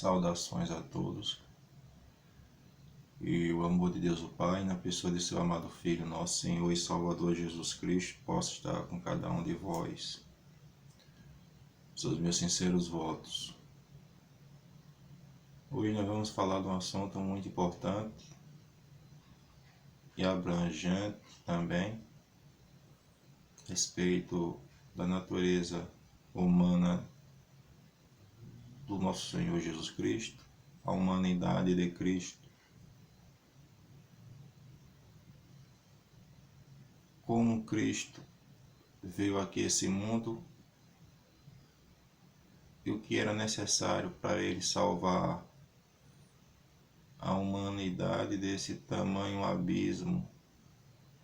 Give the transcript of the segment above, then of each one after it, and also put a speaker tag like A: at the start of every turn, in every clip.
A: Saudações a todos. E o amor de Deus o Pai, na pessoa de seu amado Filho, nosso Senhor e Salvador Jesus Cristo, possa estar com cada um de vós. São os meus sinceros votos. Hoje nós vamos falar de um assunto muito importante e abrangente também, a respeito da natureza humana do nosso Senhor Jesus Cristo, a humanidade de Cristo. Como Cristo veio aqui a esse mundo e o que era necessário para Ele salvar a humanidade desse tamanho abismo,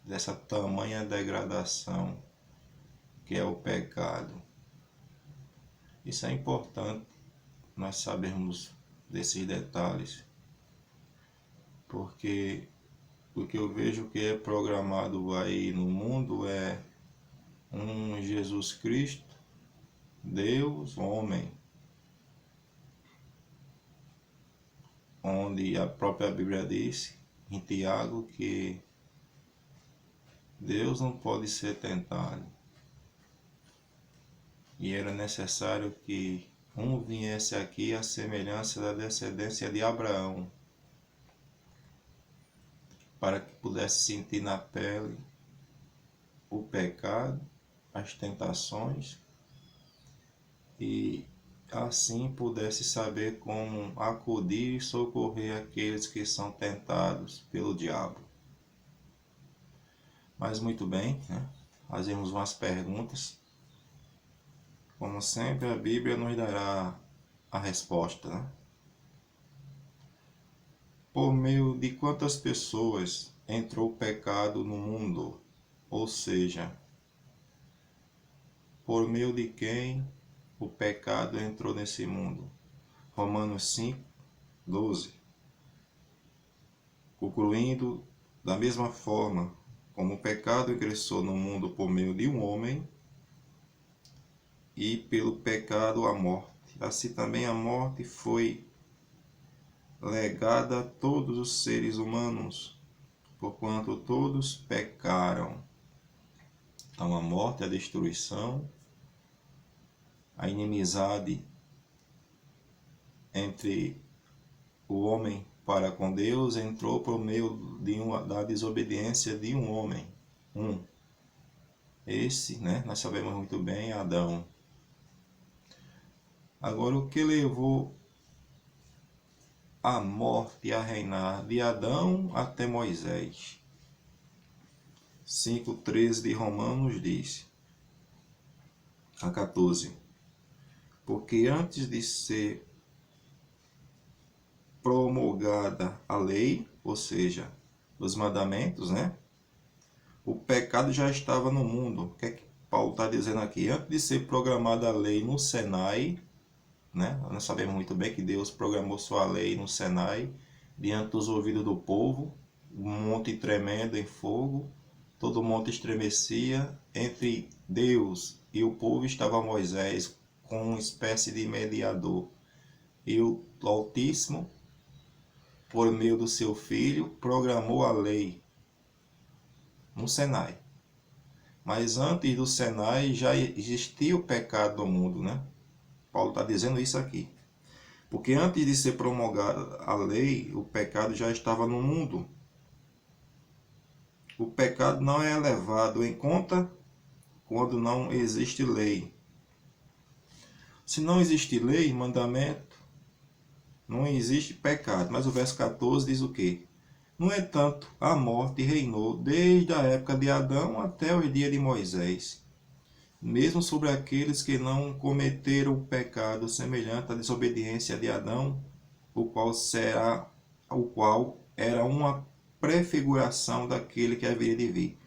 A: dessa tamanha degradação que é o pecado. Isso é importante nós sabermos desses detalhes, porque o que eu vejo que é programado aí no mundo é um Jesus Cristo, Deus, homem, onde a própria Bíblia diz em Tiago que Deus não pode ser tentado. E era necessário que um viesse aqui à semelhança da descendência de Abraão, para que pudesse sentir na pele o pecado, as tentações, e assim pudesse saber como acudir e socorrer aqueles que são tentados pelo diabo. Mas muito bem, né? Fazemos umas perguntas. Como sempre, a Bíblia nos dará a resposta, né? Por meio de quantas pessoas entrou o pecado no mundo? Ou seja, por meio de quem o pecado entrou nesse mundo? Romanos 5, 12. Concluindo, da mesma forma como o pecado ingressou no mundo por meio de um homem, e pelo pecado a morte, assim também a morte foi legada a todos os seres humanos, porquanto todos pecaram. Então a morte, a destruição, a inimizade entre o homem para com Deus entrou por meio da desobediência de um homem. Esse, né, nós sabemos muito bem, Adão. Agora, o que levou a morte a reinar de Adão até Moisés? 5,13 de Romanos diz, a 14. Porque antes de ser promulgada a lei, ou seja, os mandamentos, né? O pecado já estava no mundo. O que é que Paulo está dizendo aqui? Antes de ser programada a lei no Sinai, né? Nós sabemos muito bem que Deus programou sua lei no Sinai, diante dos ouvidos do povo, um monte tremendo em fogo, todo o monte estremecia, entre Deus e o povo estava Moisés, com uma espécie de mediador. E o Altíssimo, por meio do seu Filho, programou a lei no Sinai. Mas antes do Sinai já existia o pecado no mundo, né? Paulo está dizendo isso aqui. Porque antes de ser promulgada a lei, o pecado já estava no mundo. O pecado não é levado em conta quando não existe lei. Se não existe lei, mandamento, não existe pecado. Mas o verso 14 diz o quê? No entanto, a morte reinou desde a época de Adão até o dia de Moisés, mesmo sobre aqueles que não cometeram o pecado semelhante à desobediência de Adão, o qual era uma prefiguração daquele que haveria de vir.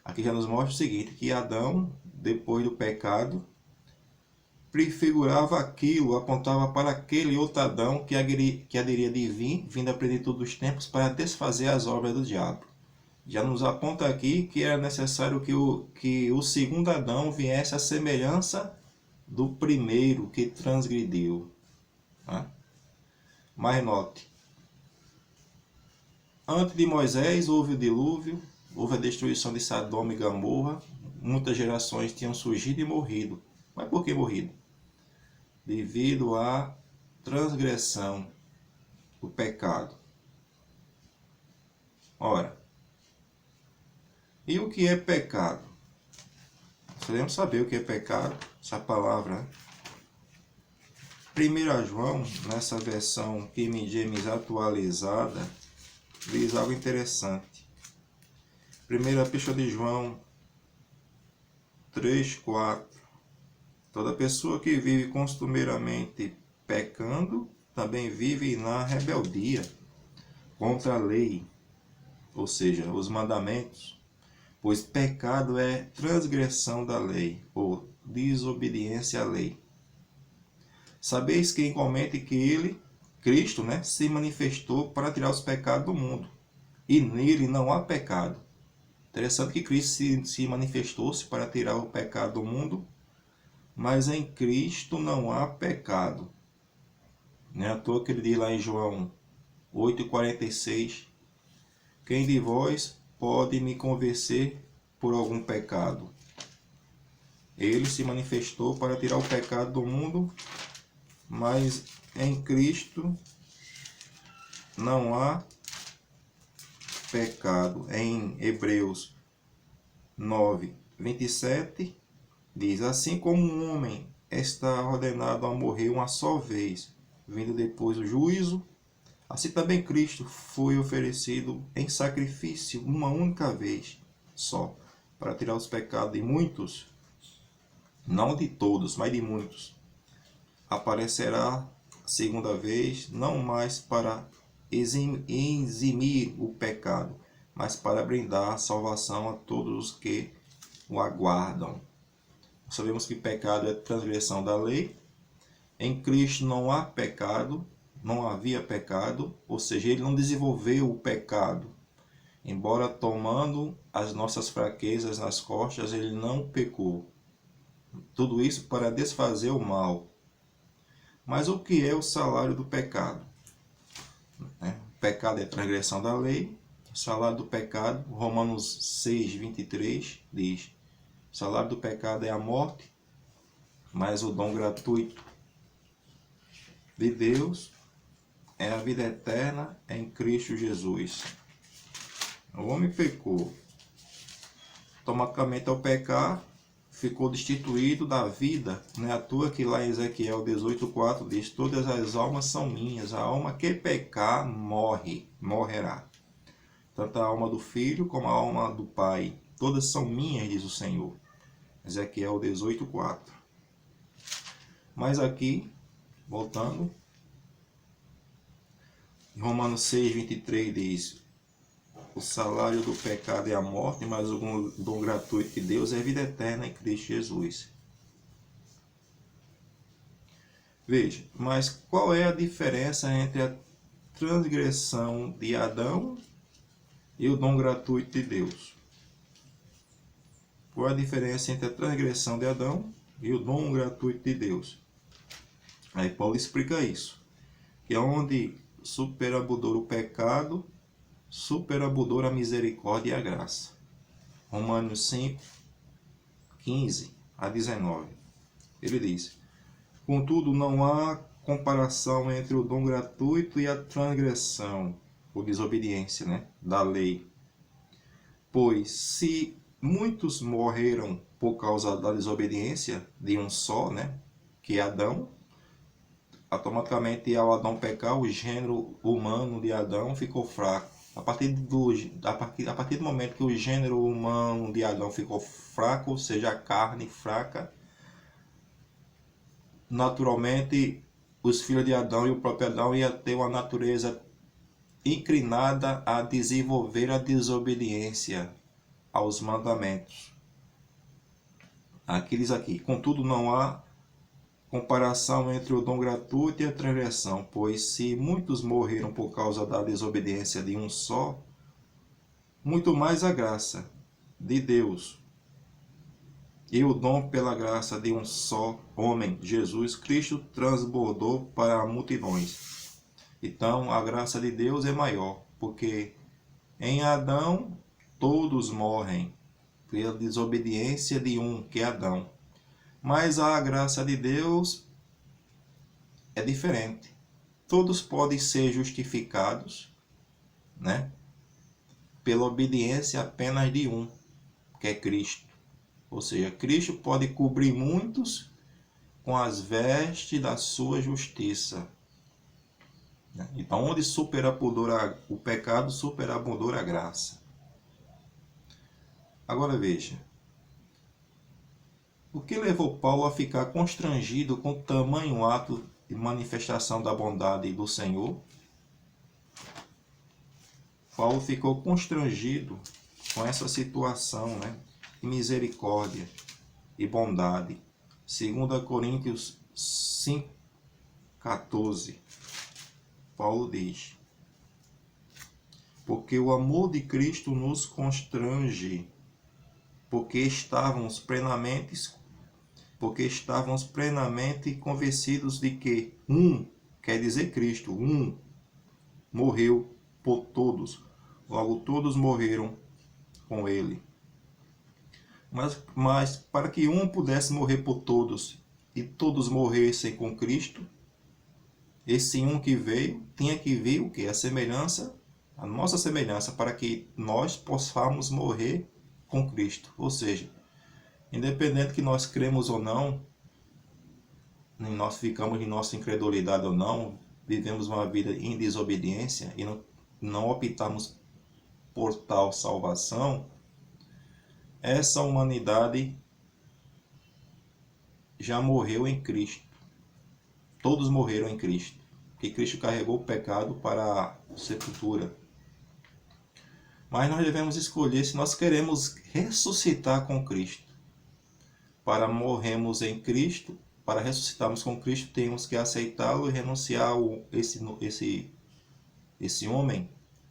A: Aqui já nos mostra o seguinte, que Adão, depois do pecado, prefigurava aquilo, apontava para aquele outro Adão que haveria de vir, vindo à plenitude dos tempos, para desfazer as obras do diabo. Já nos aponta aqui que era necessário que o segundo Adão viesse à semelhança do primeiro que transgrediu, né? Mas note, antes de Moisés houve o dilúvio, houve a destruição de Sodoma e Gomorra, muitas gerações tinham surgido e morrido. Mas por que morrido? Devido à transgressão, o pecado. Ora, e o que é pecado? Podemos saber o que é pecado, essa palavra, né? 1 João, nessa versão King James atualizada, diz algo interessante. 1 Epístola de João 3:4. Toda pessoa que vive costumeiramente pecando, também vive na rebeldia contra a lei, ou seja, os mandamentos, pois pecado é transgressão da lei, ou desobediência à lei. Sabeis que igualmente que ele, Cristo, se manifestou para tirar os pecados do mundo, e nele não há pecado. Interessante que Cristo se manifestou-se para tirar o pecado do mundo, mas em Cristo não há pecado. Não é à toa que ele diz lá em João 8,46, quem de vós pode me convencer por algum pecado? Ele se manifestou para tirar o pecado do mundo, mas em Cristo não há pecado. Em Hebreus 9:27 diz, assim como um homem está ordenado a morrer uma só vez, vindo depois o juízo, assim também Cristo foi oferecido em sacrifício uma única vez só, para tirar os pecados de muitos, não de todos, mas de muitos. Aparecerá segunda vez, não mais para eximir o pecado, mas para brindar salvação a todos os que o aguardam. Sabemos que pecado é transgressão da lei. Em Cristo não há pecado, não havia pecado, ou seja, ele não desenvolveu o pecado. Embora tomando as nossas fraquezas nas costas, ele não pecou. Tudo isso para desfazer o mal. Mas o que é o salário do pecado? O pecado é transgressão da lei. O salário do pecado, Romanos 6:23 diz, o salário do pecado é a morte, mas o dom gratuito de Deus é a vida eterna em Cristo Jesus. O homem pecou. Automaticamente ao pecar, ficou destituído da vida. Não é à toa que lá em Ezequiel 18:4 diz, todas as almas são minhas, a alma que pecar morrerá. Tanto a alma do filho como a alma do pai, todas são minhas, diz o Senhor. Ezequiel 18:4. Mas aqui, voltando, Romanos 6:23 diz, o salário do pecado é a morte, mas o dom gratuito de Deus é a vida eterna em Cristo Jesus. Veja, mas qual é a diferença entre a transgressão de Adão e o dom gratuito de Deus? Qual é a diferença entre a transgressão de Adão e o dom gratuito de Deus? Aí Paulo explica isso, que é onde superabundou o pecado, superabundou a misericórdia e a graça. Romanos 5:15-19. Ele diz, contudo não há comparação entre o dom gratuito e a transgressão, ou desobediência, da lei. Pois se muitos morreram por causa da desobediência de um só, que é Adão, automaticamente ao Adão pecar, o gênero humano de Adão ficou fraco. A partir do momento que o gênero humano de Adão ficou fraco, ou seja, a carne fraca, naturalmente os filhos de Adão e o próprio Adão iam ter uma natureza inclinada a desenvolver a desobediência aos mandamentos. Aqui diz aqui, contudo não há comparação entre o dom gratuito e a transgressão, pois se muitos morreram por causa da desobediência de um só, muito mais a graça de Deus e o dom pela graça de um só homem, Jesus Cristo, transbordou para multidões. Então, a graça de Deus é maior, porque em Adão todos morrem pela desobediência de um, que é Adão. Mas a graça de Deus é diferente. Todos podem ser justificados, né, pela obediência apenas de um, que é Cristo. Ou seja, Cristo pode cobrir muitos com as vestes da sua justiça. Então, onde superabundou o pecado, superabundou a graça. Agora veja, o que levou Paulo a ficar constrangido com tamanho ato de manifestação da bondade do Senhor? Paulo ficou constrangido com essa situação, né, de misericórdia e bondade. 2 Coríntios 5,14. Paulo diz: porque o amor de Cristo nos constrange, porque estávamos plenamente convencidos de que quer dizer Cristo, morreu por todos, logo todos morreram com ele. Mas para que um pudesse morrer por todos e todos morressem com Cristo, esse um que veio tinha que vir o que? A nossa semelhança, para que nós possamos morrer com Cristo. Ou seja, independente que nós cremos ou não, nós ficamos em nossa incredulidade ou não, vivemos uma vida em desobediência e não optamos por tal salvação, essa humanidade já morreu em Cristo. Todos morreram em Cristo, porque Cristo carregou o pecado para a sepultura. Mas nós devemos escolher se nós queremos ressuscitar com Cristo. Para morrermos em Cristo, para ressuscitarmos com Cristo, temos que aceitá-lo e renunciar esse homem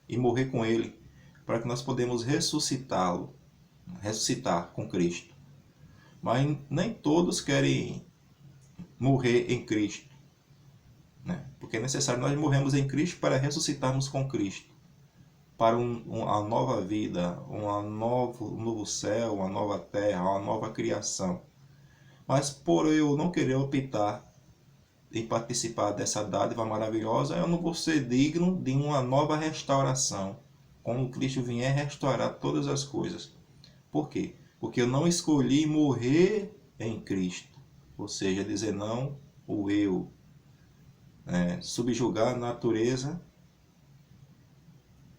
A: e morrer com ele, para que nós podemos ressuscitar com Cristo. Mas nem todos querem morrer em Cristo, né? Porque é necessário nós morrermos em Cristo para ressuscitarmos com Cristo, para uma nova vida, um novo céu, uma nova terra, uma nova criação. Mas por eu não querer optar em participar dessa dádiva maravilhosa, eu não vou ser digno de uma nova restauração, quando Cristo vier restaurar todas as coisas. Por quê? Porque eu não escolhi morrer em Cristo, ou seja, dizer não o eu, subjugar a natureza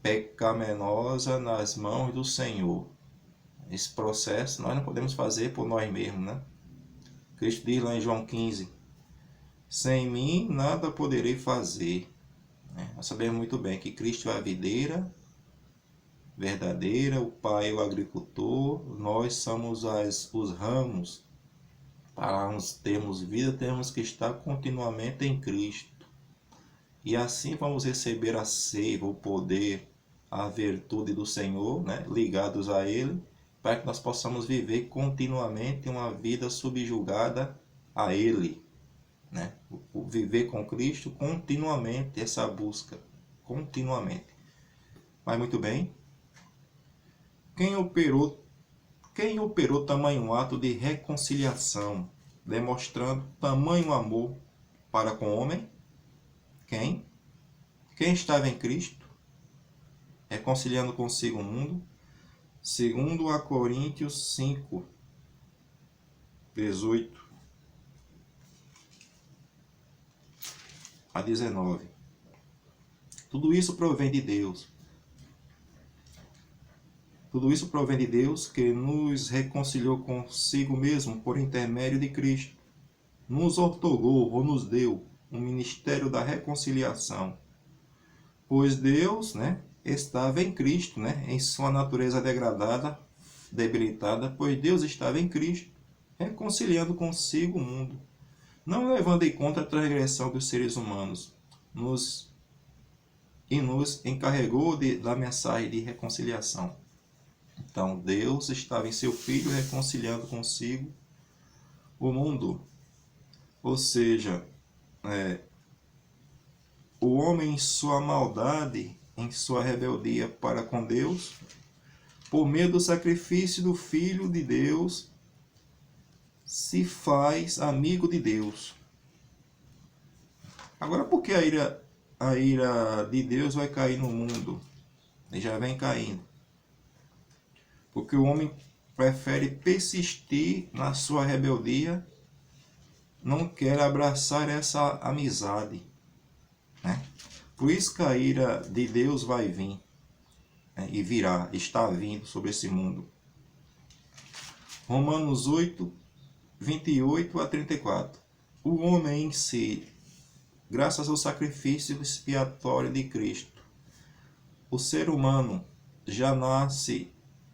A: pecaminosa nas mãos do Senhor. Esse processo nós não podemos fazer por nós mesmos, né? Cristo diz lá em João 15: sem mim nada poderei fazer. Nós sabemos muito bem que Cristo é a videira verdadeira, o Pai é o agricultor, nós somos os ramos. Para termos vida, temos que estar continuamente em Cristo. E assim vamos receber a seiva, o poder, a virtude do Senhor, né, ligados a Ele, para que nós possamos viver continuamente uma vida subjugada a Ele, né? Viver com Cristo continuamente, essa busca, continuamente. Mas muito bem, quem operou tamanho ato de reconciliação, demonstrando tamanho amor para com o homem? Quem? Quem estava em Cristo, reconciliando consigo o mundo? 2 Coríntios 5, 18 a 19. Tudo isso provém de Deus. Tudo isso provém de Deus, que nos reconciliou consigo mesmo por intermédio de Cristo. Nos outorgou ou nos deu o ministério da reconciliação. Pois Deus, estava em Cristo, em sua natureza degradada, debilitada, pois Deus estava em Cristo, reconciliando consigo o mundo, não levando em conta a transgressão dos seres humanos, nos encarregou da mensagem de reconciliação. Então, Deus estava em seu Filho reconciliando consigo o mundo. Ou seja, o homem em sua maldade, em sua rebeldia para com Deus, por meio do sacrifício do Filho de Deus, se faz amigo de Deus. Agora, por que a ira de Deus vai cair no mundo? E já vem caindo. Porque o homem prefere persistir na sua rebeldia, não quer abraçar essa amizade, né? Por isso que a ira de Deus vai vir, né? E virá, está vindo sobre esse mundo. Romanos 8, 28 a 34. O homem em si, graças ao sacrifício expiatório de Cristo, o ser humano já nasce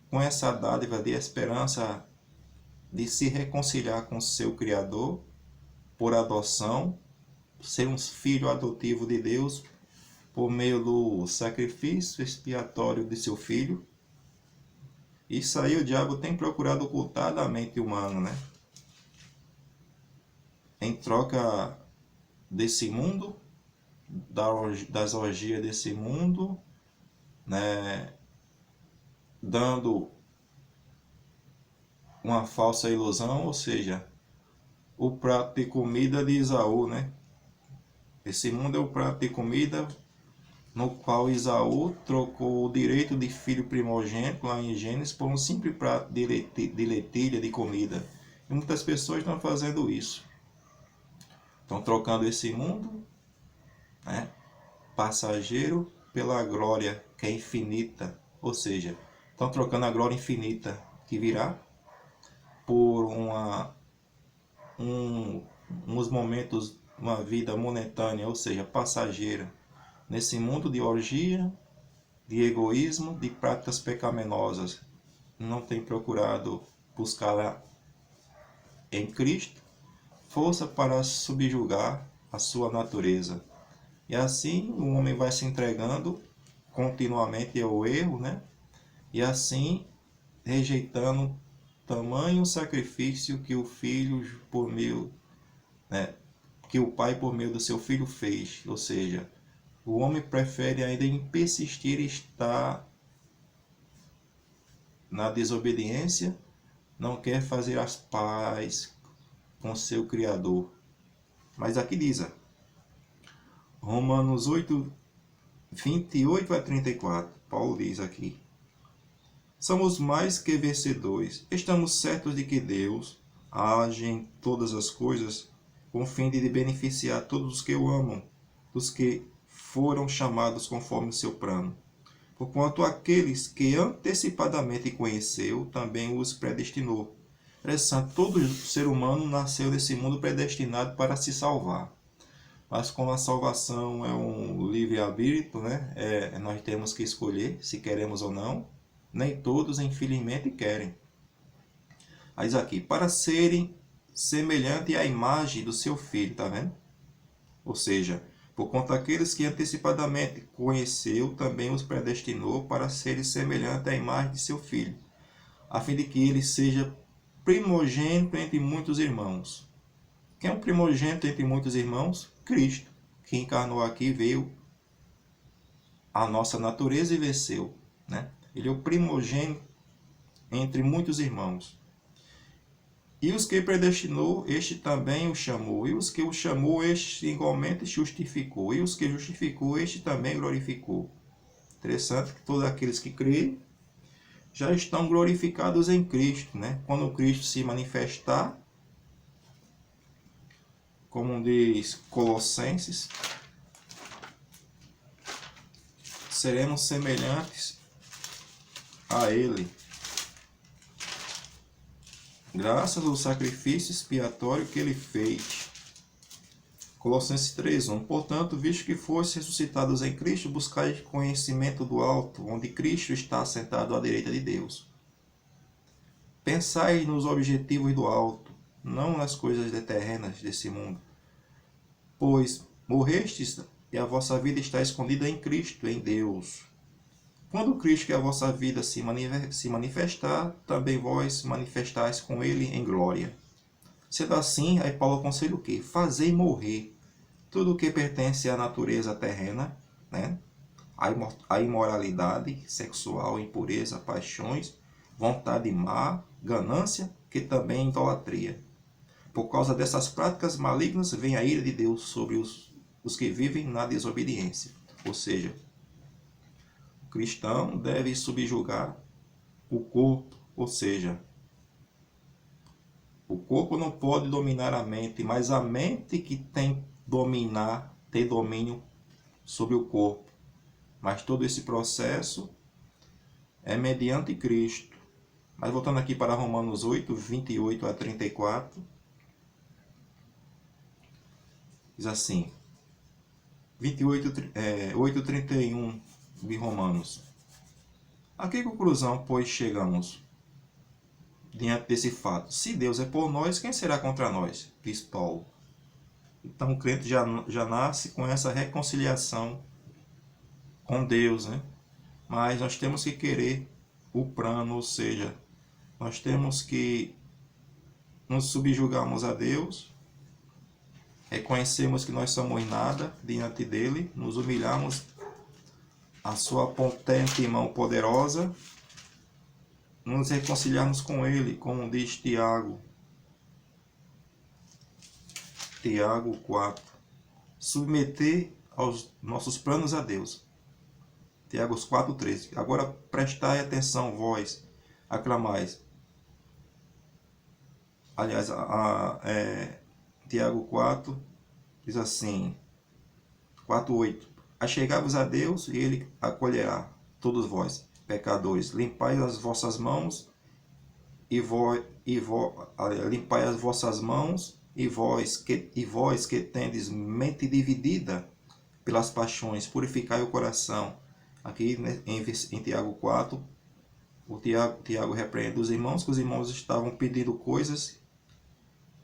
A: com essa dádiva de esperança de se reconciliar com seu Criador por adoção, ser um filho adotivo de Deus por meio do sacrifício expiatório de seu filho. Isso aí o diabo tem procurado ocultar da mente humana, né? Em troca desse mundo, das orgias desse mundo, né? Dando uma falsa ilusão, ou seja, o prato de comida de Esaú, né? Esse mundo é o prato de comida no qual Esaú trocou o direito de filho primogênito lá em Gênesis por um simples prato de lentilha de comida. E muitas pessoas estão fazendo isso. Estão trocando esse mundo, né, passageiro pela glória que é infinita. Ou seja, estão trocando a glória infinita que virá por uns momentos, uma vida momentânea, ou seja, passageira, nesse mundo de orgia, de egoísmo, de práticas pecaminosas. Não tem procurado buscar em Cristo força para subjugar a sua natureza. E assim o homem vai se entregando continuamente ao erro, né? E assim rejeitando tamanho sacrifício que o filho por meio, né, que o pai por meio do seu filho fez. Ou seja, o homem prefere ainda em persistir e estar na desobediência, não quer fazer as pazes com seu Criador. Mas aqui diz, Romanos 8, 28 a 34, Paulo diz aqui: somos mais que vencedores, estamos certos de que Deus age em todas as coisas com o fim de beneficiar todos os que o amam, dos que foram chamados conforme o seu plano. Porquanto aqueles que antecipadamente conheceu, também os predestinou. Interessante, todo ser humano nasceu nesse mundo predestinado para se salvar. Mas como a salvação é um livre-arbítrio, né? Nós temos que escolher se queremos ou não. Nem todos, infelizmente, querem. Mas aqui, para serem semelhantes à imagem do seu filho, tá vendo? Ou seja, por conta daqueles que antecipadamente conheceu, também os predestinou para serem semelhantes à imagem de seu filho, a fim de que ele seja primogênito entre muitos irmãos. Quem é o primogênito entre muitos irmãos? Cristo, que encarnou aqui, veio a nossa natureza e venceu, né? Ele é o primogênito entre muitos irmãos. E os que predestinou, este também o chamou. E os que o chamou, este igualmente justificou. E os que justificou, este também glorificou. Interessante que todos aqueles que creem já estão glorificados em Cristo, né? Quando Cristo se manifestar, como diz Colossenses, seremos semelhantes a Ele, graças ao sacrifício expiatório que Ele fez. Colossenses 3:1. Portanto, visto que fostes ressuscitados em Cristo, buscai conhecimento do alto, onde Cristo está assentado à direita de Deus. Pensai nos objetivos do alto, não nas coisas terrenas desse mundo. Pois morrestes e a vossa vida está escondida em Cristo, em Deus. Quando Cristo, que é a vossa vida, se manifestar, também vós manifestais com Ele em glória. Sendo assim, aí Paulo aconselha o quê? Fazei morrer tudo que pertence à natureza terrena, né? A imoralidade sexual, impureza, paixões, vontade má, ganância, que também é idolatria. Por causa dessas práticas malignas, vem a ira de Deus sobre os que vivem na desobediência. Ou seja, o cristão deve subjugar o corpo, ou seja, o corpo não pode dominar a mente, mas a mente que tem domínio sobre o corpo. Mas todo esse processo é mediante Cristo. Mas voltando aqui para Romanos 8, 28 a 34, diz assim, 8:31 de Romanos. A que conclusão, pois, chegamos diante desse fato? Se Deus é por nós, quem será contra nós? Diz Paulo. Então o crente já nasce com essa reconciliação com Deus, né? Mas nós temos que querer o plano, ou seja, nós temos que nos subjugarmos a Deus, reconhecemos que nós somos nada diante dele, nos humilhamos à sua potente mão poderosa, nos reconciliarmos com ele, como diz Tiago 4, submeter aos nossos planos a Deus. Tiago 4:13. Agora prestai atenção, vós, aclamais. Aliás, Tiago 4 diz assim, 4:8. Achegai-vos a Deus e ele acolherá todos vós, pecadores. Limpai as vossas mãos limpai as vossas mãos e vós que tendes mente dividida pelas paixões, purificai o coração. Aqui, né, em Tiago 4, o Tiago repreende os irmãos, que os irmãos estavam pedindo coisas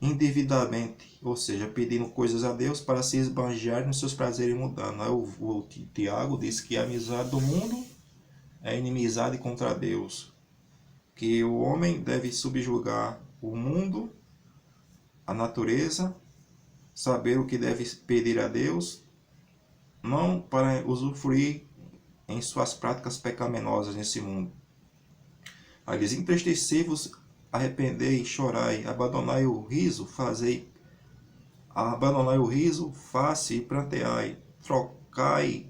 A: indevidamente, ou seja, pedindo coisas a Deus para se esbanjarem nos seus prazeres mudando. Aí o Tiago diz que a amizade do mundo é inimizade contra Deus, que o homem deve subjugar o mundo, a natureza, saber o que deve pedir a Deus, não para usufruir em suas práticas pecaminosas nesse mundo. Aí diz, entristecei-vos, arrependei, chorai, abandonai o riso, face e pranteai, trocai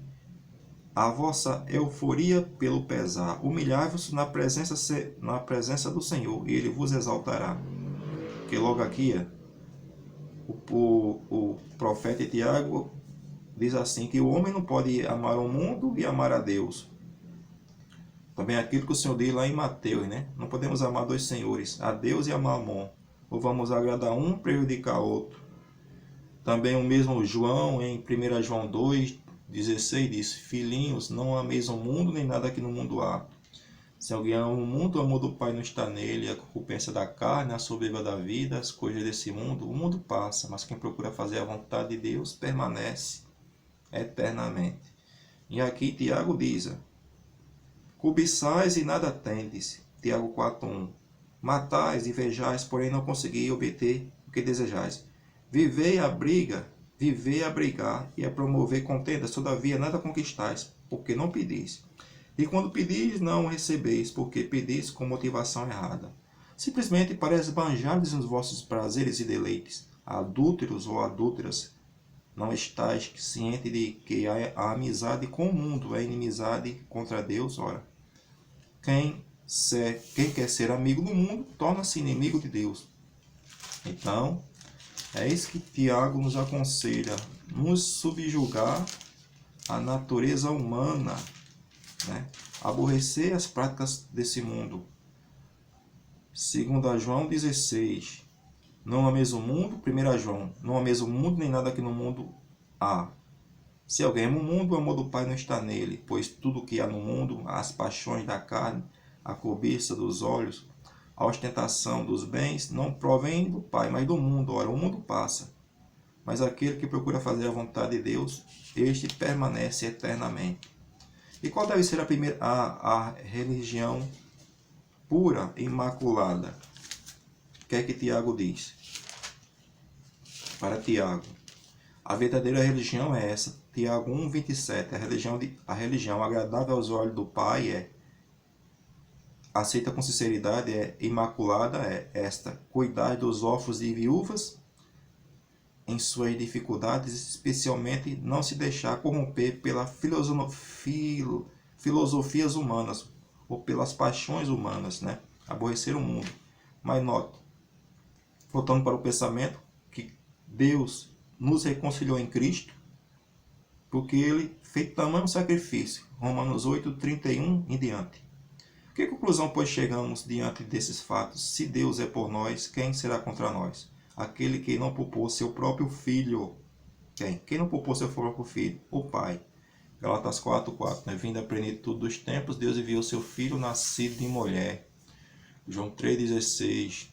A: a vossa euforia pelo pesar, humilhai-vos na presença do Senhor, e ele vos exaltará. Que logo aqui, o profeta Tiago diz assim, que o homem não pode amar o mundo e amar a Deus. Também aquilo que o Senhor diz lá em Mateus, né? Não podemos amar dois senhores, a Deus e a Mamon. Ou vamos agradar um, prejudicar outro. Também o mesmo João, em 1 João 2:16, diz, filhinhos, não ameis o mundo, nem nada que no mundo há. Se alguém ama o mundo, o amor do Pai não está nele, a concupiscência da carne, a soberba da vida, as coisas desse mundo. O mundo passa, mas quem procura fazer a vontade de Deus permanece eternamente. E aqui Tiago diz, cobiçais e nada tendes. Tiago 4:1. Matais e vejais, porém não consegui obter o que desejais. Vivei a brigar e a promover contendas, todavia nada conquistais, porque não pedis. E quando pedis, não recebeis, porque pedis com motivação errada. Simplesmente para esbanjar-lhes os vossos prazeres e deleites. Adúlteros ou adúlteras, não estáis ciente de que a amizade com o mundo é inimizade contra Deus? Ora, quem quer ser amigo do mundo, torna-se inimigo de Deus. Então, é isso que Tiago nos aconselha, nos subjugar a natureza humana, né? Aborrecer as práticas desse mundo. 2 João 16. Não ameis o mundo, 1 João. Não ameis o mundo, nem nada que no mundo há. Se alguém ama o mundo, o amor do Pai não está nele, pois tudo o que há no mundo, as paixões da carne, a cobiça dos olhos, a ostentação dos bens, não provém do Pai, mas do mundo. Ora, o mundo passa, mas aquele que procura fazer a vontade de Deus, este permanece eternamente. E qual deve ser a religião pura, imaculada? O que é que Tiago diz? Para Tiago, A verdadeira religião é essa. Tiago 1,27. A religião agradável aos olhos do Pai aceita com sinceridade, imaculada, é esta: cuidar dos órfãos e viúvas em suas dificuldades, especialmente não se deixar corromper pelas filosofias humanas ou pelas paixões humanas, né? Aborrecer o mundo. Mas note, voltando para o pensamento, que Deus nos reconciliou em Cristo, porque Ele fez tamanho sacrifício. Romanos 8, 31 em diante. Que conclusão, pois, chegamos diante desses fatos? Se Deus é por nós, quem será contra nós? Aquele que não poupou seu próprio filho. Quem? Quem não poupou seu próprio filho? O Pai. Galatas 4:4. Né? Vindo a plenitude dos tempos, Deus enviou seu filho nascido de mulher. João 3,16.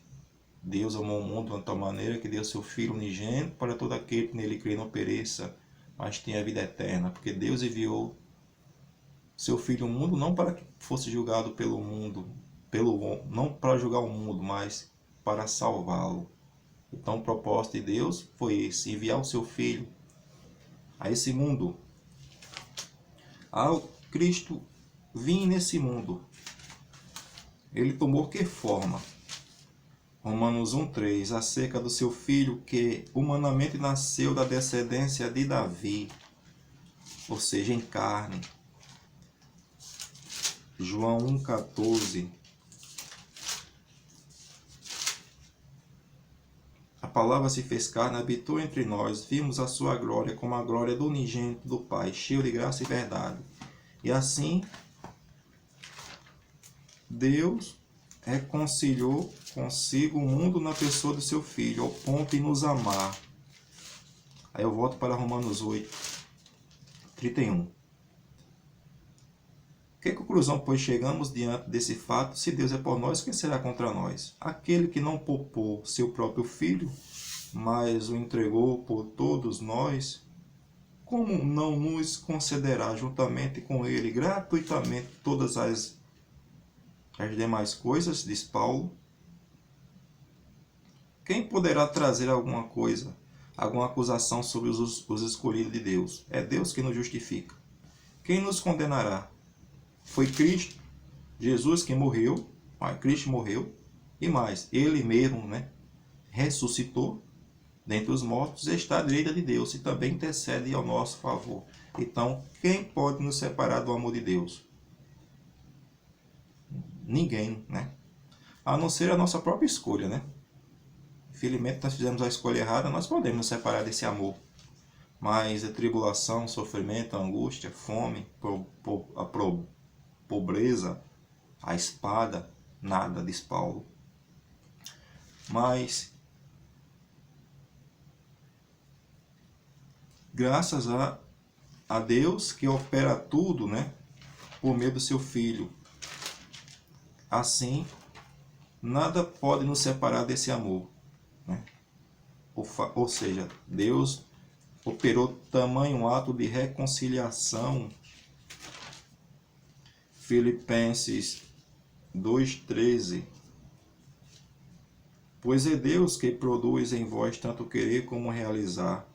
A: Deus amou o mundo de tal maneira que deu seu filho unigênito para todo aquele que nele crê não pereça, mas tenha a vida eterna. Porque Deus enviou seu filho ao mundo não para que fosse julgado pelo mundo, não para julgar o mundo, mas para salvá-lo. Então o propósito de Deus foi esse: enviar o seu filho a esse mundo. Ao Cristo vir nesse mundo, ele tomou que forma? Romanos 1,3, acerca do seu filho que humanamente nasceu da descendência de Davi, ou seja, em carne. João 1,14. A palavra se fez carne, habitou entre nós, vimos a sua glória como a glória do unigênito do Pai, cheio de graça e verdade. E assim, Deus reconciliou consigo o mundo na pessoa do seu Filho, ao ponto de nos amar. Aí eu volto para Romanos 8, 31. Que conclusão, pois, chegamos diante desse fato? Se Deus é por nós, quem será contra nós? Aquele que não poupou seu próprio Filho, mas o entregou por todos nós, como não nos concederá juntamente com ele gratuitamente todas as demais coisas? Diz Paulo. Quem poderá trazer alguma coisa, alguma acusação sobre os escolhidos de Deus? É Deus que nos justifica. Quem nos condenará? Foi Cristo, Jesus que morreu, Cristo morreu, e mais, Ele mesmo, né, ressuscitou dentre os mortos, está à direita de Deus e também intercede ao nosso favor. Então, quem pode nos separar do amor de Deus? Ninguém, né? A não ser a nossa própria escolha, né? Infelizmente, nós fizemos a escolha errada, nós podemos nos separar desse amor. Mas a tribulação, sofrimento, a angústia, fome, a pobreza, a espada, nada, diz Paulo. Mas, graças a Deus que opera tudo, né, por meio do seu Filho. Assim, nada pode nos separar desse amor, né? Ou seja, Deus operou tamanho ato de reconciliação. Filipenses 2,13. Pois é Deus que produz em vós tanto querer como realizar,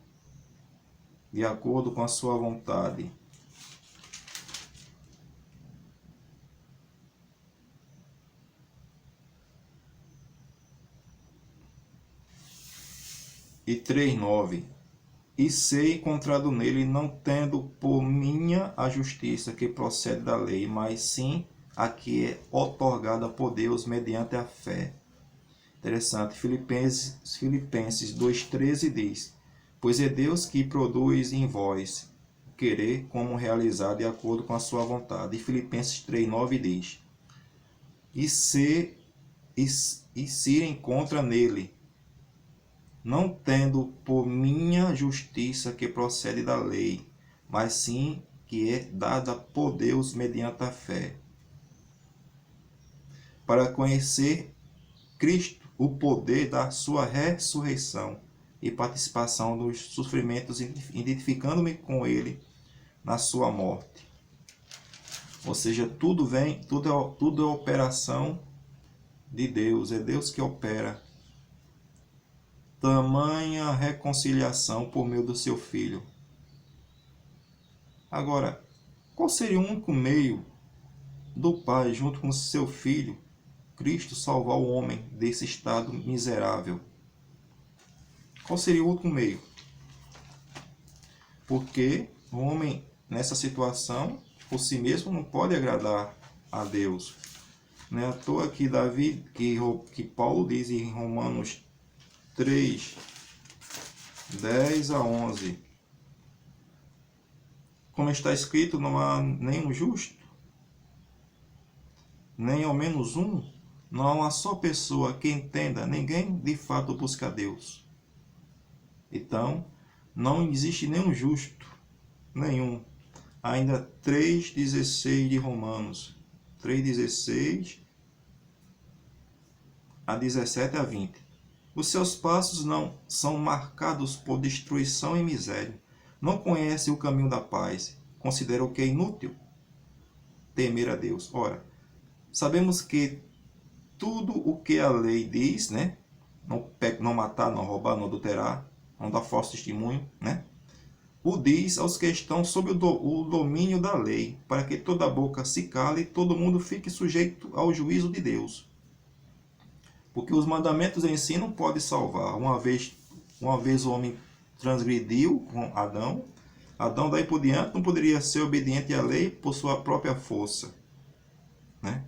A: de acordo com a sua vontade. E 3,9. E sei encontrado nele, não tendo por minha a justiça que procede da lei, mas sim a que é outorgada por Deus mediante a fé. Interessante. Filipenses 2,13 diz: pois é Deus que produz em vós querer como realizar de acordo com a sua vontade. E Filipenses 3,9 diz: e se encontra nele, não tendo por minha justiça que procede da lei, mas sim que é dada por Deus mediante a fé, para conhecer Cristo, o poder da sua ressurreição e participação dos sofrimentos, identificando-me com ele na sua morte. Ou seja, tudo é operação de Deus, é Deus que opera tamanha reconciliação por meio do seu Filho. Agora, qual seria o único meio do Pai, junto com seu Filho, Cristo, salvar o homem desse estado miserável? Qual seria o último meio? Porque o homem, nessa situação, por si mesmo, não pode agradar a Deus. Não é à toa que que Paulo diz em Romanos 3, 10 a 11. Como está escrito, não há nenhum justo, nem ao menos um. Não há uma só pessoa que entenda, ninguém de fato busca Deus. Então, não existe nenhum justo, nenhum. Ainda 3,16 de Romanos, 3,16 a 17 a 20. Os seus passos não são marcados por destruição e miséria. Não conhece o caminho da paz. Considera o que é inútil temer a Deus. Ora, sabemos que tudo o que a lei diz, né? Não matar, não roubar, não adulterar, não dar falso testemunho, né? O diz aos que estão sob o domínio da lei, para que toda boca se cale e todo mundo fique sujeito ao juízo de Deus. Porque os mandamentos em si não podem salvar. Uma vez o homem transgrediu com Adão, Adão daí por diante não poderia ser obediente à lei por sua própria força, né?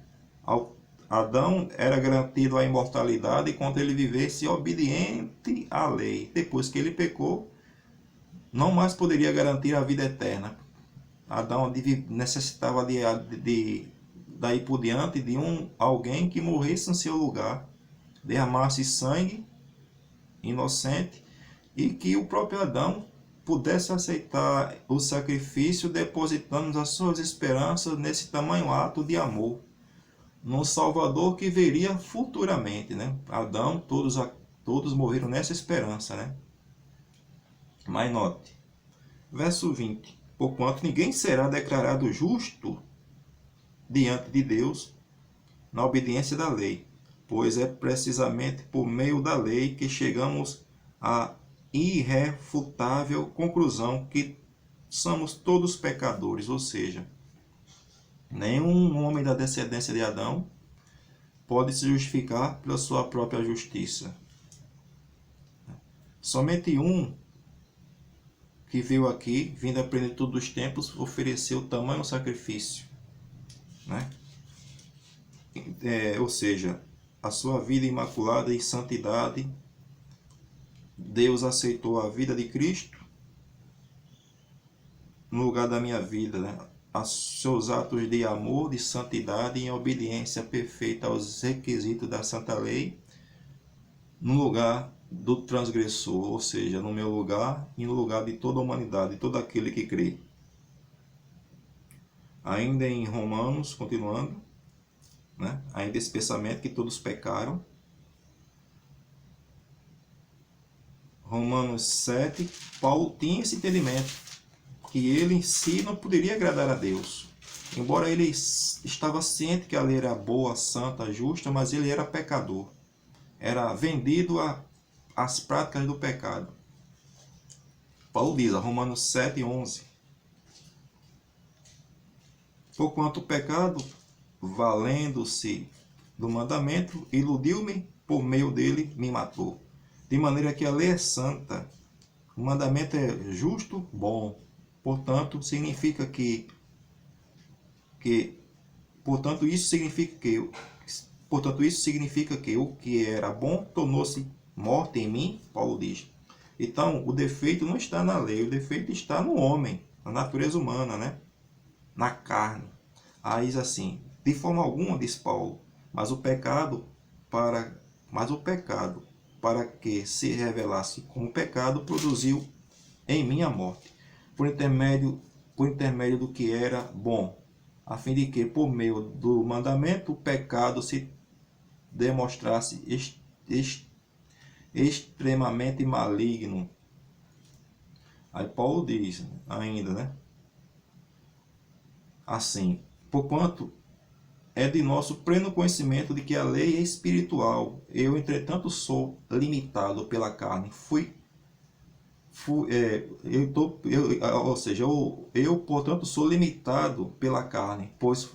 A: Adão era garantido a imortalidade enquanto ele vivesse obediente à lei. Depois que ele pecou, não mais poderia garantir a vida eterna. Adão necessitava daí por diante de alguém que morresse em seu lugar, derramasse sangue inocente e que o próprio Adão pudesse aceitar o sacrifício, depositando as suas esperanças nesse tamanho ato de amor, no Salvador que viria futuramente, né? Adão, todos morreram nessa esperança, né? Mas note, verso 20: porquanto ninguém será declarado justo diante de Deus na obediência da lei, pois é precisamente por meio da lei que chegamos à irrefutável conclusão que somos todos pecadores, ou seja, nenhum homem da descendência de Adão pode se justificar pela sua própria justiça. Somente um que veio aqui, vindo à plenitude dos tempos, ofereceu tamanho sacrifício, né? Ou seja, a sua vida imaculada e santidade. Deus aceitou a vida de Cristo no lugar da minha vida, né? Os seus atos de amor, de santidade, em obediência perfeita aos requisitos da Santa Lei, no lugar do transgressor, ou seja, no meu lugar e no lugar de toda a humanidade, de todo aquele que crê. Ainda em Romanos, continuando, né? Ainda esse pensamento que todos pecaram. Romanos 7, Paulo tinha esse entendimento, que ele em si não poderia agradar a Deus. Embora ele estava ciente que a lei era boa, santa, justa, mas ele era pecador. Era vendido às práticas do pecado. Paulo diz, Romanos 7, 11. Porquanto o pecado, valendo-se do mandamento, iludiu-me, por meio dele me matou. De maneira que a lei é santa, o mandamento é justo, bom. Portanto, isso significa que o que era bom tornou-se morte em mim, Paulo diz. Então, o defeito não está na lei, o defeito está no homem, na natureza humana, né? Na carne. Aí diz assim, de forma alguma, diz Paulo, mas o pecado, para que se revelasse como pecado, produziu em mim a morte, por intermédio do que era bom, a fim de que, por meio do mandamento, o pecado se demonstrasse extremamente maligno. Aí Paulo diz ainda, né? Assim, porquanto é de nosso pleno conhecimento de que a lei é espiritual. Eu, entretanto, sou limitado pela carne. Ou seja, portanto, sou limitado pela carne, pois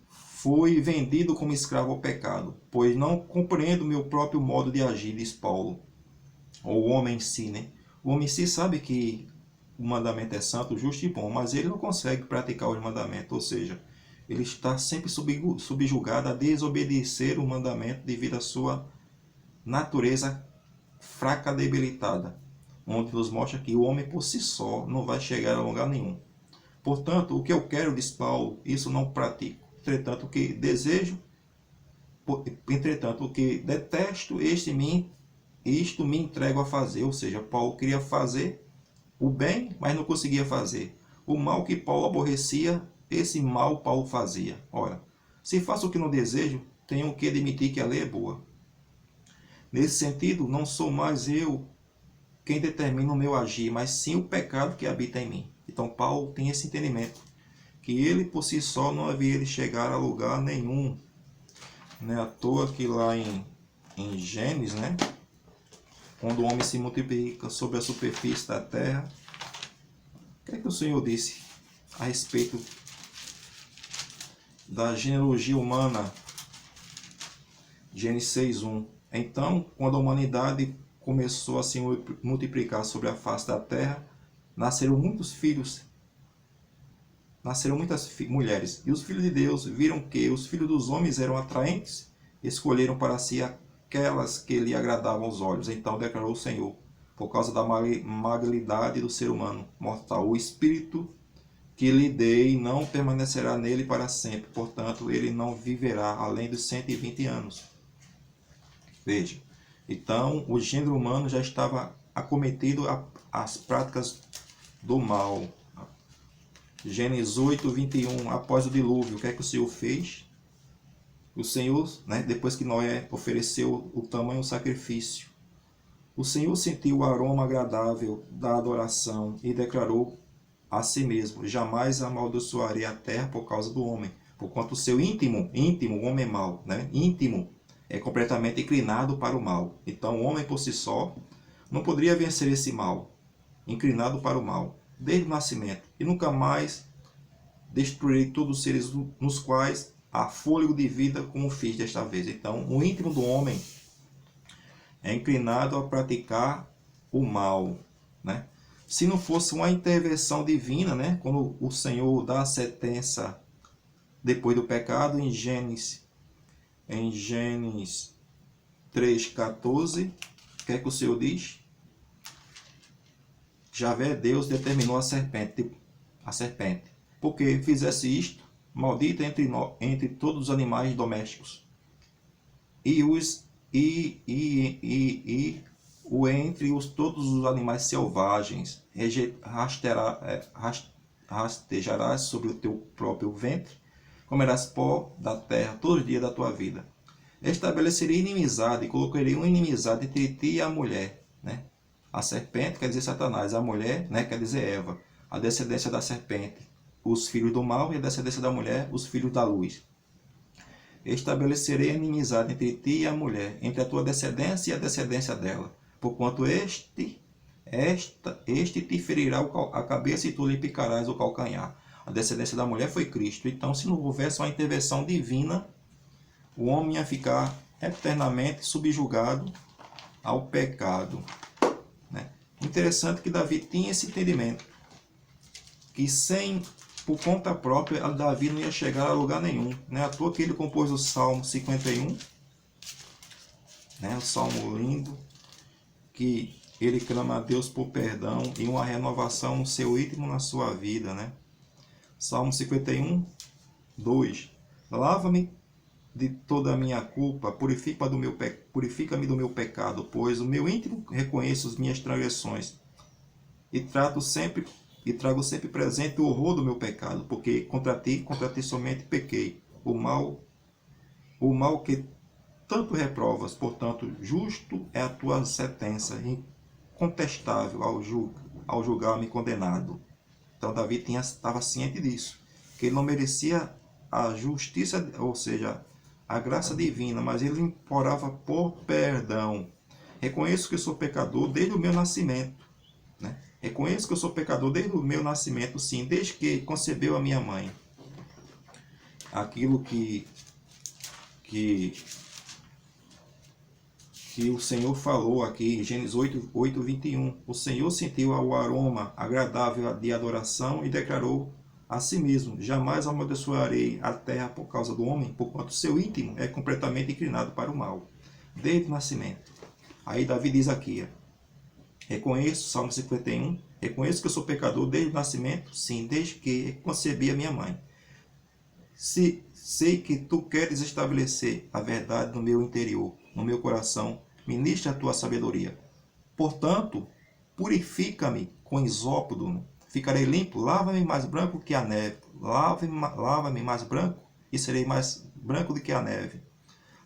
A: fui vendido como escravo ao pecado, pois não compreendo meu próprio modo de agir, diz Paulo. Ou o homem em si, né? O homem em si sabe que o mandamento é santo, justo e bom, mas ele não consegue praticar os mandamentos, ou seja, ele está sempre subjugado a desobedecer o mandamento devido à sua natureza fraca, debilitada, onde nos mostra que o homem por si só não vai chegar a lugar nenhum. Portanto, o que eu quero, diz Paulo, isso não pratico. Entretanto, o que desejo, entretanto, o que detesto, isto me entrego a fazer. Ou seja, Paulo queria fazer o bem, mas não conseguia fazer. O mal que Paulo aborrecia, esse mal Paulo fazia. Ora, se faço o que não desejo, tenho que admitir que a lei é boa. Nesse sentido, não sou mais eu quem determina o meu agir, mas sim o pecado que habita em mim. Então Paulo tem esse entendimento, que ele por si só não havia de chegar a lugar nenhum. Não é à toa que lá em Gênesis, né, quando o homem se multiplica sobre a superfície da terra, o que é que o Senhor disse a respeito da genealogia humana? Gênesis 6:1. Então, quando a humanidade começou a se multiplicar sobre a face da terra, nasceram muitos filhos, nasceram muitas mulheres. E os filhos de Deus viram que os filhos dos homens eram atraentes, escolheram para si aquelas que lhe agradavam aos olhos. Então declarou o Senhor, por causa da malignidade do ser humano mortal, o espírito que lhe dei não permanecerá nele para sempre, portanto ele não viverá além dos 120 anos. Veja, então o gênero humano já estava acometido às práticas do mal. Gênesis 8:21, após o dilúvio, o que é que o Senhor fez? O Senhor, né, depois que Noé ofereceu o tamanho do sacrifício, o Senhor sentiu o aroma agradável da adoração e declarou a si mesmo, jamais amaldiçoarei a terra por causa do homem, porquanto o seu íntimo, o homem é mau, né? Íntimo, é completamente inclinado para o mal. Então o homem por si só não poderia vencer esse mal, inclinado para o mal, desde o nascimento, e nunca mais destruirei todos os seres nos quais há fôlego de vida, como fiz desta vez. Então o íntimo do homem é inclinado a praticar o mal, né? Se não fosse uma intervenção divina, né, quando o Senhor dá a sentença depois do pecado, em Gênesis 3:14, o que é que o Senhor diz? Javé, Deus, determinou a serpente, porque fizesse isto, maldita entre todos os animais domésticos, todos os animais selvagens, rastejarás sobre o teu próprio ventre, comerás pó da terra todos os dias da tua vida. Estabeleceria inimizade e colocaria uma inimizade entre ti e a mulher, né? A serpente quer dizer Satanás, a mulher, né, quer dizer Eva, a descendência da serpente, os filhos do mal, e a descendência da mulher, os filhos da luz. Estabelecerei inimizade entre ti e a mulher, entre a tua descendência e a descendência dela, porquanto este te ferirá a cabeça e tu lhe picarás o calcanhar. A descendência da mulher foi Cristo. Então, se não houvesse uma intervenção divina, o homem ia ficar eternamente subjugado ao pecado, né? Interessante que Davi tinha esse entendimento, que por conta própria, Davi não ia chegar a lugar nenhum. Não é à toa que ele compôs o Salmo 51, né? O Salmo lindo, que ele clama a Deus por perdão e uma renovação no seu íntimo na sua vida, né? Salmo 51:2. Lava-me de toda a minha culpa, purifica-me do meu pecado, pois o meu íntimo reconheço as minhas transgressões e trago sempre presente o horror do meu pecado, porque contra ti somente pequei. O mal que tanto reprovas, portanto, justo é a tua sentença, incontestável ao julgar-me condenado. Então Davi estava ciente disso, que ele não merecia a justiça, ou seja, a graça divina, mas ele implorava por perdão. Reconheço que eu sou pecador desde o meu nascimento, né? Reconheço que eu sou pecador desde o meu nascimento, sim, desde que concebeu a minha mãe. Aquilo que o Senhor falou aqui em Gênesis 8:21. O Senhor sentiu o aroma agradável de adoração e declarou a si mesmo: jamais amaldiçoarei a terra por causa do homem, porquanto seu íntimo é completamente inclinado para o mal, desde o nascimento. Aí Davi diz aqui, reconheço, Salmo 51, reconheço que eu sou pecador desde o nascimento, sim, desde que concebi a minha mãe. Sei que tu queres estabelecer a verdade no meu interior, no meu coração, ministra a tua sabedoria. Portanto, purifica-me com isópodo, ficarei limpo, lava-me mais branco que a neve, lava-me mais branco e serei mais branco do que a neve.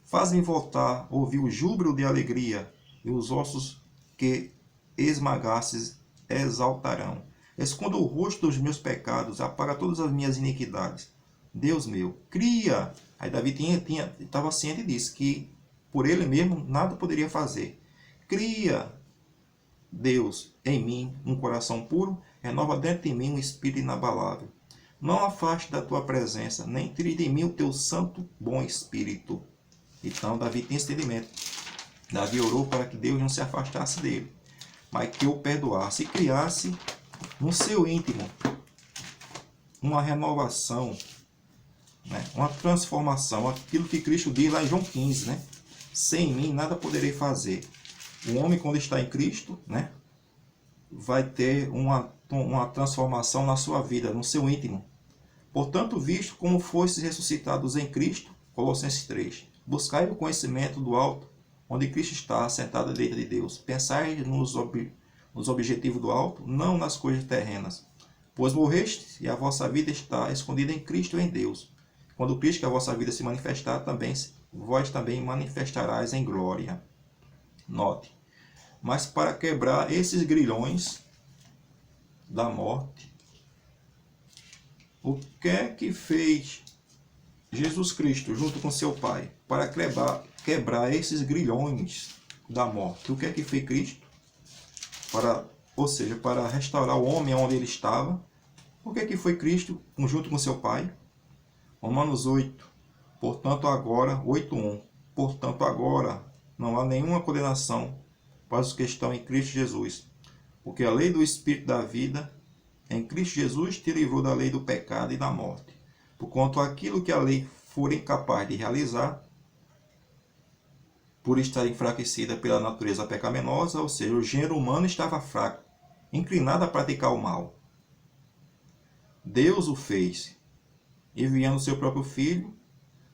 A: Faz-me voltar, ouvir o júbilo de alegria, e os ossos que esmagastes exaltarão. Esconda o rosto dos meus pecados, apaga todas as minhas iniquidades. Deus meu, cria. Aí Davi estava ciente disso, que por ele mesmo nada poderia fazer. Cria, Deus, em mim um coração puro, renova dentro de mim um espírito inabalável. Não afaste da tua presença, nem tire de mim o teu santo bom espírito. Então Davi tem esse entendimento. Davi orou para que Deus não se afastasse dele, mas que o perdoasse e criasse no seu íntimo uma renovação, né? Uma transformação, aquilo que Cristo diz lá em João 15, né? Sem mim nada poderei fazer. O homem, quando está em Cristo, né, vai ter uma transformação na sua vida, no seu íntimo. Portanto, visto como fostes ressuscitados em Cristo, Colossenses 3, buscai o conhecimento do alto, onde Cristo está sentado à direita de Deus. Pensai nos objetivos do alto, não nas coisas terrenas. Pois morrestes e a vossa vida está escondida em Cristo e em Deus. Quando Cristo, que a vossa vida se manifestar, vós também manifestarás em glória. Note. Mas para quebrar esses grilhões da morte, o que é que fez Jesus Cristo junto com seu Pai para quebrar esses grilhões da morte? O que é que fez Cristo? Ou seja, para restaurar o homem onde ele estava. O que é que foi Cristo junto com seu Pai? Romanos 8. Portanto agora, 8:1. Portanto agora não há nenhuma condenação para os que estão em Cristo Jesus. Porque a lei do Espírito da vida em Cristo Jesus te livrou da lei do pecado e da morte. Porquanto aquilo que a lei for incapaz de realizar, por estar enfraquecida pela natureza pecaminosa, ou seja, o gênero humano estava fraco, inclinado a praticar o mal. Deus o fez, enviando seu próprio Filho,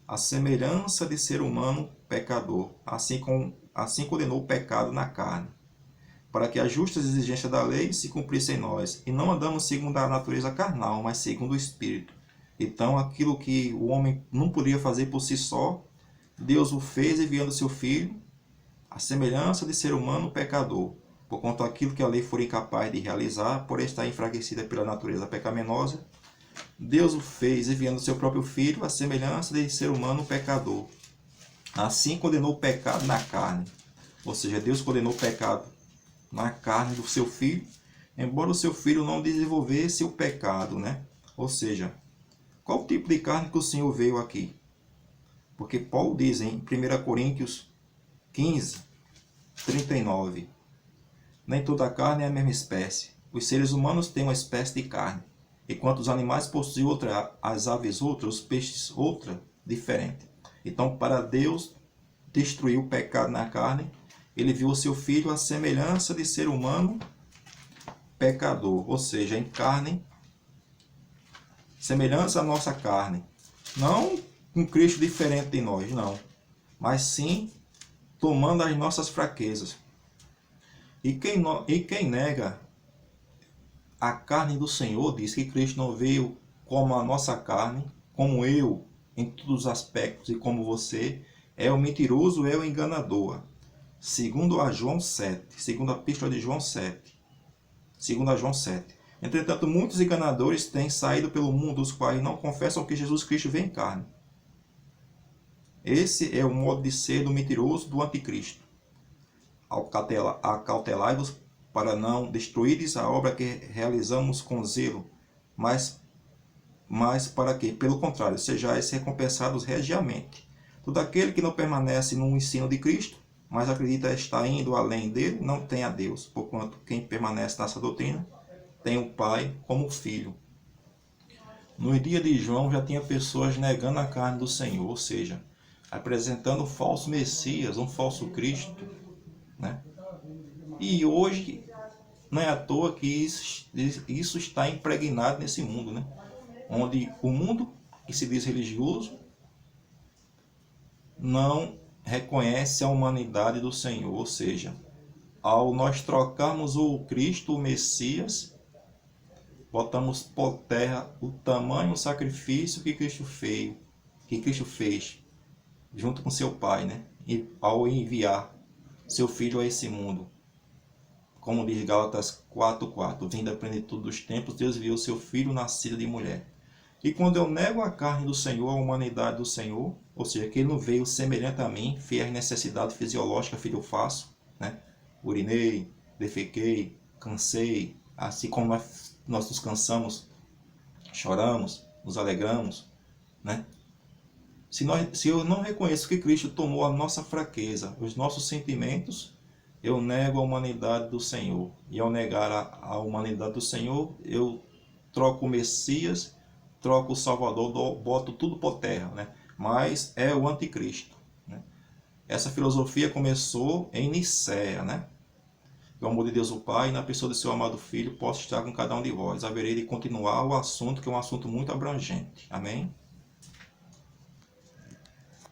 A: à semelhança de ser humano pecador, assim condenou o pecado na carne, para que as justas exigências da lei se cumprissem em nós, e não andamos segundo a natureza carnal, mas segundo o Espírito. Então, aquilo que o homem não podia fazer por si só, Deus o fez enviando seu Filho, à semelhança de ser humano pecador, porquanto aquilo que a lei for incapaz de realizar, por estar enfraquecida pela natureza pecaminosa, Deus o fez enviando seu próprio Filho, à semelhança de ser humano pecador. Assim condenou o pecado na carne. Ou seja, Deus condenou o pecado na carne do seu Filho, embora o seu Filho não desenvolvesse o pecado, né? Ou seja, qual o tipo de carne que o Senhor veio aqui? Porque Paulo diz em 1 Coríntios 15, 39, nem toda a carne é a mesma espécie. Os seres humanos têm uma espécie de carne, enquanto os animais possuem outra, as aves outra, os peixes outra, diferente. Então, para Deus destruir o pecado na carne, ele viu o seu Filho à semelhança de ser humano pecador, ou seja, em carne, semelhança à nossa carne. Não um Cristo diferente de nós, não. Mas sim, tomando as nossas fraquezas. E quem nega a carne do Senhor, diz que Cristo não veio como a nossa carne, como eu, em todos os aspectos, e como você, é o mentiroso, é o enganador. Segundo a João 7, segundo a epístola de João 7. Segundo a João 7. Entretanto, muitos enganadores têm saído pelo mundo, os quais não confessam que Jesus Cristo veio em carne. Esse é o modo de ser do mentiroso, do anticristo. Acautelai-vos para não destruíres a obra que realizamos com zelo, mas para que, pelo contrário, sejais recompensados regiamente. Todo aquele que não permanece no ensino de Cristo, mas acredita estar indo além dele, não tem a Deus, porquanto quem permanece nessa doutrina tem o Pai como filho. No dia de João já tinha pessoas negando a carne do Senhor, ou seja, apresentando um falso Messias, um falso Cristo, né? E hoje não é à toa que isso está impregnado nesse mundo, né? Onde o mundo que se diz religioso não reconhece a humanidade do Senhor, ou seja, ao nós trocarmos o Cristo, o Messias, botamos por terra o tamanho sacrifício que Cristo fez junto com seu Pai, né? E ao enviar seu Filho a esse mundo. Como diz Gálatas 4:4, vindo à plenitude dos tempos, Deus enviou seu Filho nascido de mulher. E quando eu nego a carne do Senhor, a humanidade do Senhor, ou seja, que ele não veio semelhante a mim, fiel às necessidades fisiológicas que eu faço, né? Urinei, defequei, cansei, assim como nós nos cansamos, choramos, nos alegramos, né? Se eu não reconheço que Cristo tomou a nossa fraqueza, os nossos sentimentos, eu nego a humanidade do Senhor. E ao negar a humanidade do Senhor, eu troco o Messias, troco o Salvador, boto tudo por terra, né? Mas é o anticristo, né? Essa filosofia começou em Nicéia, né? Que o amor de Deus o Pai, na pessoa de seu amado Filho, possa estar com cada um de vós. Haverei de continuar o assunto, que é um assunto muito abrangente. Amém?